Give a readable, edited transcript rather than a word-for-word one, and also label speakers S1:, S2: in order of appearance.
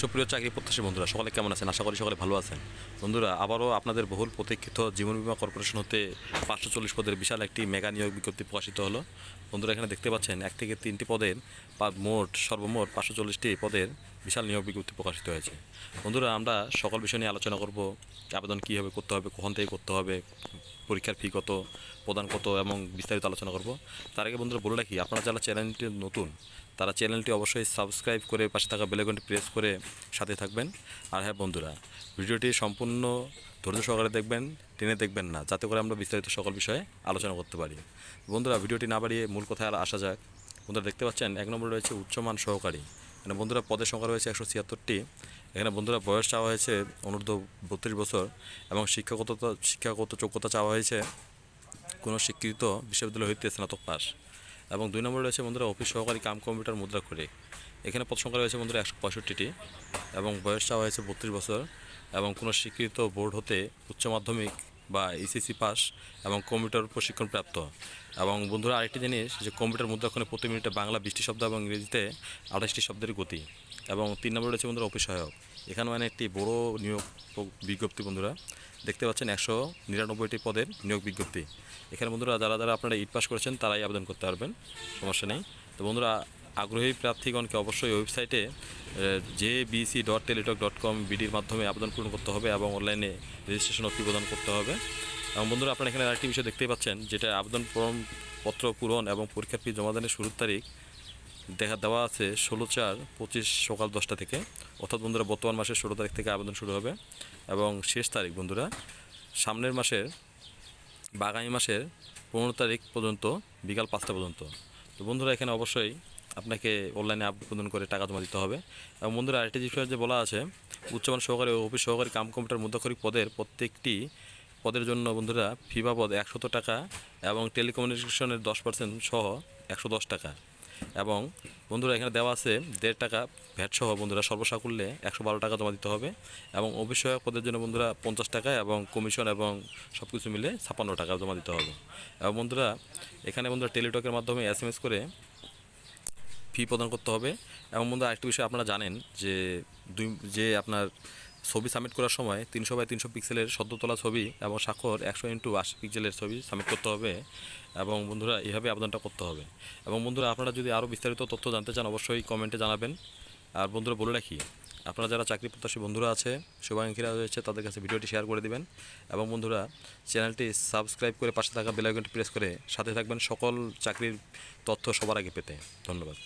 S1: সুপ্রিয় চাকরি প্রত্যাশী বন্ধুরা, সকলে কেমন আছেন? আশা করি সকলে ভালো আছেন। বন্ধুরা, আবারও আপনাদের বহুল প্রতীক্ষিত জীবন বীমা কর্পোরেশন হতে 540 পদের বিশাল একটি মেগা নিয়োগ বিজ্ঞপ্তি প্রকাশিত হলো। বন্ধুরা, এখানে দেখতে পাচ্ছেন 1 থেকে 3টি পদের সর্বমোট 540টি পদের বিশাল নিয়োগ বিজ্ঞপ্তি প্রকাশিত হয়েছে। বন্ধুরা, আমরা সকল বিষয় নিয়ে আলোচনা করব। আবেদন কীভাবে করতে হবে, কখন থেকে করতে হবে, পরীক্ষার ফি কত, প্রদান কত এবং বিস্তারিত আলোচনা করব। তার আগে বন্ধুরা বলে রাখি, আপনারা যারা চ্যানেলটি নতুন তারা চ্যানেলটি অবশ্যই সাবস্ক্রাইব করে পাশে থাকা বেল আইকনটি প্রেস করে সাথে থাকবেন। আর হ্যাঁ বন্ধুরা, ভিডিওটি সম্পূর্ণ ধৈর্য সহকারে দেখবেন, টেনে দেখবেন না, যাতে করে আমরা বিস্তারিত সকল বিষয়ে আলোচনা করতে পারি। বন্ধুরা, ভিডিওটি না বাড়িয়ে মূল কথায় আসা যাক। বন্ধুরা, দেখতে পাচ্ছেন 1 নম্বরে রয়েছে উচ্চমান সহকারী। এখানে বন্ধুরা পদের সংখ্যা রয়েছে 176টি। এখানে বন্ধুরা বয়স চাওয়া হয়েছে অনূর্ধ্ব 32 বছর এবং শিক্ষাগত যোগ্যতা চাওয়া হয়েছে কোনো স্বীকৃত বিশ্ববিদ্যালয় হইতে স্নাতক পাস। এবং 2 নম্বরে রয়েছে বন্ধুরা অফিস সহকারী কাম কম্পিউটার মুদ্রাক্ষরিক। এখানে পদ সংখ্যা রয়েছে বন্ধুরা 165টি এবং বয়স চাওয়া হয়েছে 32 বছর এবং কোনো স্বীকৃত বোর্ড হতে উচ্চ মাধ্যমিক বা এইচএসসি পাস এবং কম্পিউটার প্রশিক্ষণ প্রাপ্ত। এবং বন্ধুরা আরেকটি জিনিস, যে কম্পিউটার মুদ্রাক্ষণে প্রতি মিনিটে বাংলা 20টি শব্দ এবং ইংরেজিতে 28টি শব্দের গতি। এবং 3 নম্বরে রয়েছে বন্ধুরা অফিস সহায়ক। এখানে মানে একটি বড় নিয়োগ বিজ্ঞপ্তি। বন্ধুরা দেখতে পাচ্ছেন 199টি পদের নিয়োগ বিজ্ঞপ্তি। এখানে বন্ধুরা যারা আপনারা ইট পাস করেছেন তারাই আবেদন করতে পারবেন, সমস্যা নেই। তো বন্ধুরা, আগ্রহী প্রার্থীগণকে অবশ্যই ওয়েবসাইটে jbc.teletalk.com বিডির মাধ্যমে আবেদন পূরণ করতে হবে এবং অনলাইনে রেজিস্ট্রেশন ফি প্রদান করতে হবে। এবং বন্ধুরা, আপনারা এখানে আরেকটি বিষয় দেখতেই পাচ্ছেন, যেটা আবেদন পত্র পূরণ এবং পরীক্ষার ফি জমাদানের শুরুর তারিখ দেওয়া আছে 16/4/25 সকাল 10টা থেকে। অর্থাৎ বন্ধুরা বর্তমান মাসের 16 তারিখ থেকে আবেদন শুরু হবে এবং শেষ তারিখ বন্ধুরা সামনের মাসের বা আগামী মাসের 15 তারিখ পর্যন্ত বিকাল 5টা পর্যন্ত। তো বন্ধুরা, এখানে অবশ্যই আপনাকে অনলাইনে আবেদন করে টাকা জমা দিতে হবে। এবং বন্ধুরা আরেকটি বিষয় যে বলা আছে, উচ্চমান সহকারী ও অফিস সহকারী কাম কম্পিউটার মুদ্রাক্ষরিক পদের প্রত্যেকটি পদের জন্য বন্ধুরা ফি বাবদ 100 টাকা এবং টেলিকমিউনিকেশনের 10% সহ 110 টাকা। এবং বন্ধুরা এখানে দেওয়া আছে 1.5 টাকা ভ্যাট সহ বন্ধুরা সর্বসাকুল্যে 112 টাকা জমা দিতে হবে। এবং অফিস সহায়ক পদের জন্য বন্ধুরা 50 টাকা এবং কমিশন এবং সব কিছু মিলে 56 টাকা জমা দিতে হবে। এবং বন্ধুরা এখানে বন্ধুরা টেলিটকের মাধ্যমে SMS করে ফি প্রদান করতে হবে। এবং বন্ধুরা আরেকটি বিষয় আপনারা জানেন যে আপনার ছবি সাবমিট করার সময় 300x300 পিক্সেলের সদ্য তোলা ছবি এবং স্বাক্ষর 100x80 পিক্সেলের ছবি সাবমিট করতে হবে। এবং বন্ধুরা এইভাবে আবেদনটা করতে হবে। এবং বন্ধুরা আপনারা যদি আরও বিস্তারিত তথ্য জানতে চান অবশ্যই কমেন্টে জানাবেন। আর বন্ধুরা বলে রাখি, আপনারা যারা চাকরি প্রত্যাশী বন্ধুরা আছে, শুভাকাঙ্ক্ষীরা রয়েছে, তাদের কাছে ভিডিওটি শেয়ার করে দিবেন। এবং বন্ধুরা চ্যানেলটি সাবস্ক্রাইব করে পাশে থাকা বেল আইকনটি প্রেস করে সাথে থাকবেন সকল চাকরির তথ্য সবার আগে পেতে। ধন্যবাদ।